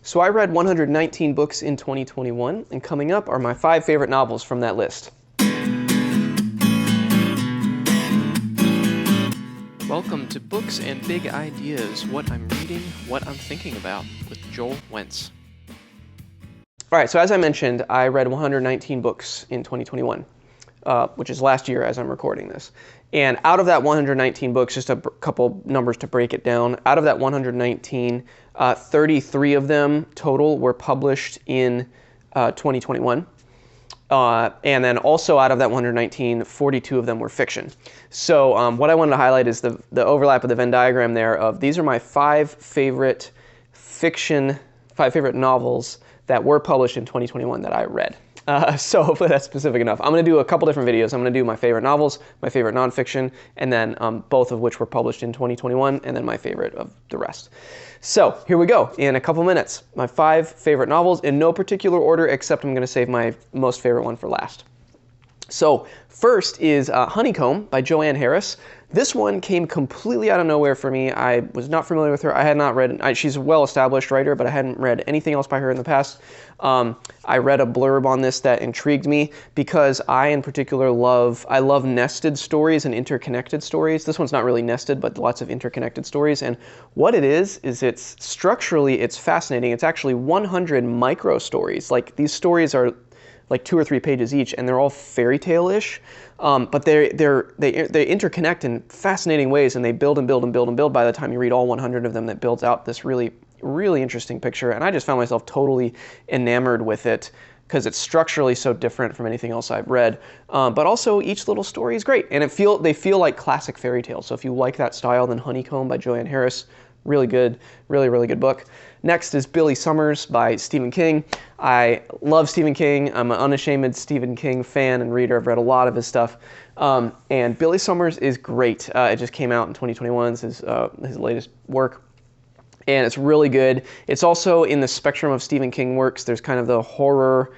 So I read 119 books in 2021, and coming up are my 5 favorite novels from that list. Welcome to Books and Big Ideas, what I'm reading, what I'm thinking about, with Joel Wentz. All right, so as I mentioned, I read 119 books in 2021, which is last year as I'm recording this. And out of that 119 books, just a couple numbers to break it down, out of that 119, 33 of them total were published in 2021. And then also out of that 119, 42 of them were fiction. So what I wanted to highlight is the overlap of the Venn diagram there of these are my 5 favorite novels that were published in 2021 that I read. So hopefully that's specific enough. I'm going to do a couple different videos. I'm going to do my favorite novels, my favorite nonfiction, and then both of which were published in 2021, and then my favorite of the rest. So here we go in a couple minutes. My 5 favorite novels in no particular order, except I'm going to save my most favorite one for last. So first is Honeycomb by Joanne Harris. This one came completely out of nowhere for me. I was not familiar with her. I had not read, she's a well-established writer, but I hadn't read anything else by her in the past. I read a blurb on this that intrigued me because I, in particular, love nested stories and interconnected stories. This one's not really nested, but lots of interconnected stories. And what it is it's structurally, it's fascinating. It's actually 100 micro stories. Like, these stories are like 2 or 3 pages each, and they're all fairy tale-ish, but they interconnect in fascinating ways, and they build and build and build and build. By the time you read all 100 of them, that builds out this really, really interesting picture. And I just found myself totally enamored with it because it's structurally so different from anything else I've read. But also, each little story is great, and they feel like classic fairy tales. So if you like that style, then Honeycomb by Joanne Harris, really good, really, really good book. Next is Billy Summers by Stephen King. I love Stephen King. I'm an unashamed Stephen King fan and reader. I've read a lot of his stuff. And Billy Summers is great. It just came out in 2021. It's his latest work. And it's really good. It's also in the spectrum of Stephen King works. There's kind of the horror,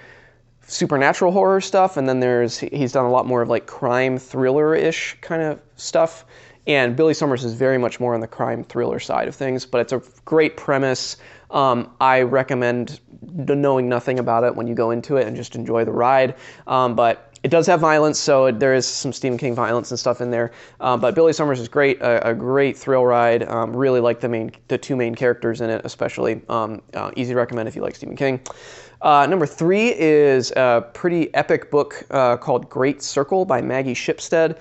supernatural horror stuff, and then he's done a lot more of like crime thriller-ish kind of stuff. And Billy Summers is very much more on the crime thriller side of things, but it's a great premise. I recommend knowing nothing about it when you go into it and just enjoy the ride. But it does have violence, so there is some Stephen King violence and stuff in there. But Billy Summers is great, a great thrill ride. Really like the 2 main characters in it, especially. Easy to recommend if you like Stephen King. Number 3 is a pretty epic book called Great Circle by Maggie Shipstead.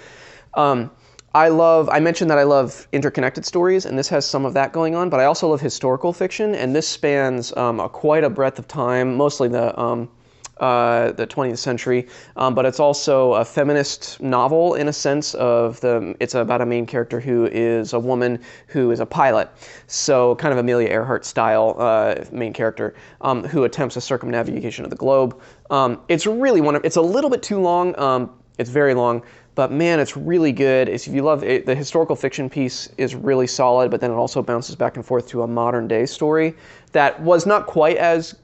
I mentioned that I love interconnected stories, and this has some of that going on, but I also love historical fiction, and this spans quite a breadth of time, mostly the 20th century, but it's also a feminist novel in a sense of it's about a main character who is a woman who is a pilot, so kind of Amelia Earhart style main character who attempts a circumnavigation of the globe. It's really it's a little bit too long, it's very long, but man, it's really good. If you love it, the historical fiction piece is really solid, but then it also bounces back and forth to a modern day story that was not quite as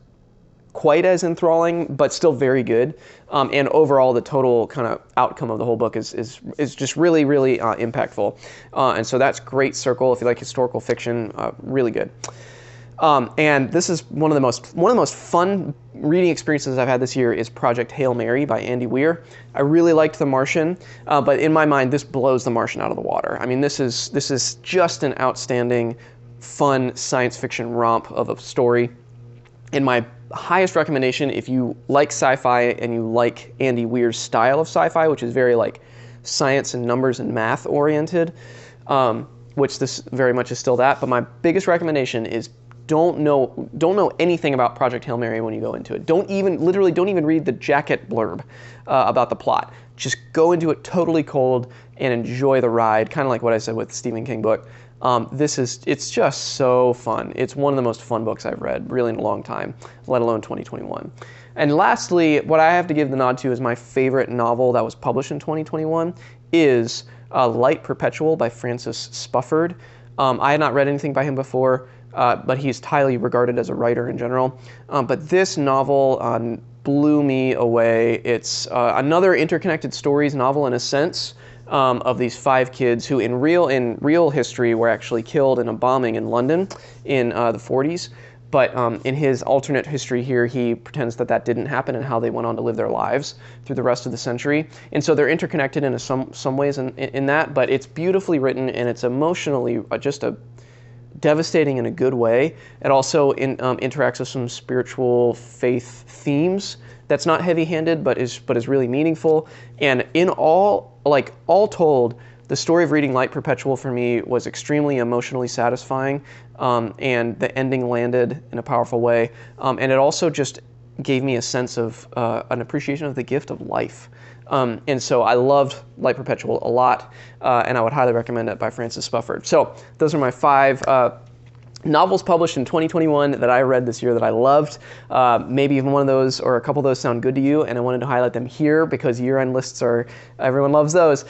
enthralling, but still very good. And overall, the total kind of outcome of the whole book is just really, really impactful. And so that's Great Circle. If you like historical fiction, really good. And this is one of the most fun reading experiences I've had this year is Project Hail Mary by Andy Weir. I really liked The Martian, but in my mind, this blows The Martian out of the water. I mean, this is just an outstanding, fun science fiction romp of a story. And my highest recommendation, if you like sci-fi and you like Andy Weir's style of sci-fi, which is very like science and numbers and math oriented, which this very much is still that. But my biggest recommendation is don't know anything about Project Hail Mary when you go into it. Don't even read the jacket blurb about the plot. Just go into it totally cold and enjoy the ride, kind of like what I said with the Stephen King book. It's just so fun. It's one of the most fun books I've read, really in a long time, let alone 2021. And lastly, what I have to give the nod to is my favorite novel that was published in 2021 is Light Perpetual by Francis Spufford. I had not read anything by him before, but he's highly regarded as a writer in general. But this novel blew me away. It's another interconnected stories novel in a sense, of these 5 kids who in real history were actually killed in a bombing in London in the 40s. but in his alternate history here, he pretends that that didn't happen and how they went on to live their lives through the rest of the century. And so they're interconnected in some ways in that, but it's beautifully written and it's emotionally just a devastating in a good way. It also interacts with some spiritual faith themes. That's not heavy-handed, but is really meaningful. And in all told, the story of reading Light Perpetual for me was extremely emotionally satisfying, and the ending landed in a powerful way. And it also just gave me a sense of an appreciation of the gift of life. And so I loved Light Perpetual a lot, and I would highly recommend it by Francis Spufford. So those are my 5 novels published in 2021 that I read this year that I loved. Maybe even one of those or a couple of those sound good to you, and I wanted to highlight them here because year-end lists everyone loves those.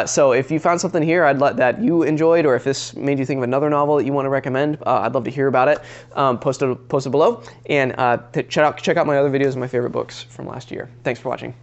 So if you found something here that you enjoyed, or if this made you think of another novel that you want to recommend, I'd love to hear about it. Post it below, and check out my other videos of my favorite books from last year. Thanks for watching.